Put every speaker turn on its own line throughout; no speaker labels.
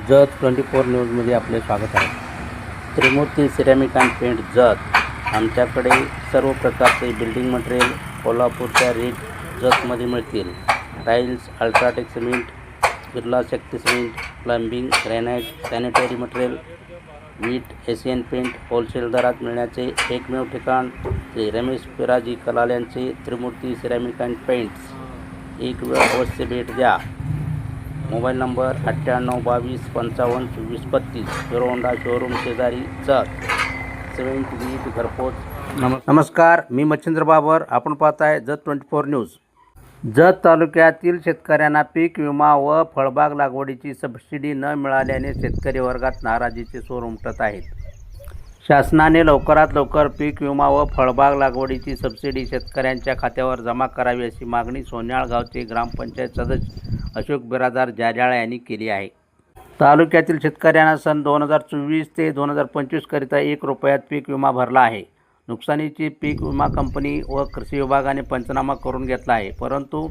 जत 24 न्यूजमध्ये आपले स्वागत आहे. Trimurti ceramic and paint Jat. आमच्याकडे सर्व प्रकारचे बिल्डिंग मटेरियल कोल्हापूरच्या रेट जतमध्ये मिळतील. Tiles, UltraTech cement, Birla Shakti cement, plumbing, granite, sanitary material, वीट, एशियन पेंट होलसेल दरात मिळण्याचे एकमेव ठिकाण श्री रमेश पिराजी कलाल यांचे त्रिमूर्ती सिरॅमिक अँड पेंट्स. एक वेळ अवश्य भेट द्या. Mobile number 9822552435, hero Honda showroom शेजारी जत. सिमेंट वीट घरपोच. नमस्कार, मी मच्छिंद्र बाबर. आपण पाहताय जत 24 न्यूज. जत तालुक्यातील शेतकऱ्यांना पीक विमा व फळबाग लागवडीची सबसिडी न मिळाल्याने शेतकरी वर्गात नाराजीचे सूर उमटत आहेत. शासनाने लवकरात लवकर पीक विमा व फळबाग लागवडीची सबसिडी शेतकऱ्यांच्या खात्यावर जमा करावी अशी मागणी सोन्याळ गावचे ग्रामपंचायत सदस्य अशोक बिरादार जाजाळा यांनी केली आहे. तालुक्यातील शेतकऱ्यांना सन 2024 ते 2025 करिता 1 रुपयात पीक विमा भरला आहे. नुकसानीची पीक विमा कंपनी व कृषी विभागाने पंचनामा करून घेतला आहे, परंतु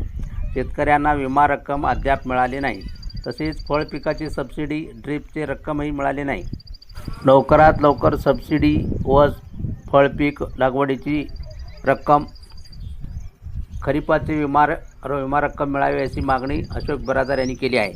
शेतकऱ्यांना विमा रक्कम अद्याप मिळाली नाही. तसेच फळ पिकाची सबसिडी ड्रीपची रक्कमही मिळाली नाही. लवकरात लवकर सबसिडी व फळपीक लागवडीची रक्कम, खरीपाची विमा रक्कम मिळावी अशी मागणी अशोक बिरादार यांनी केली आहे.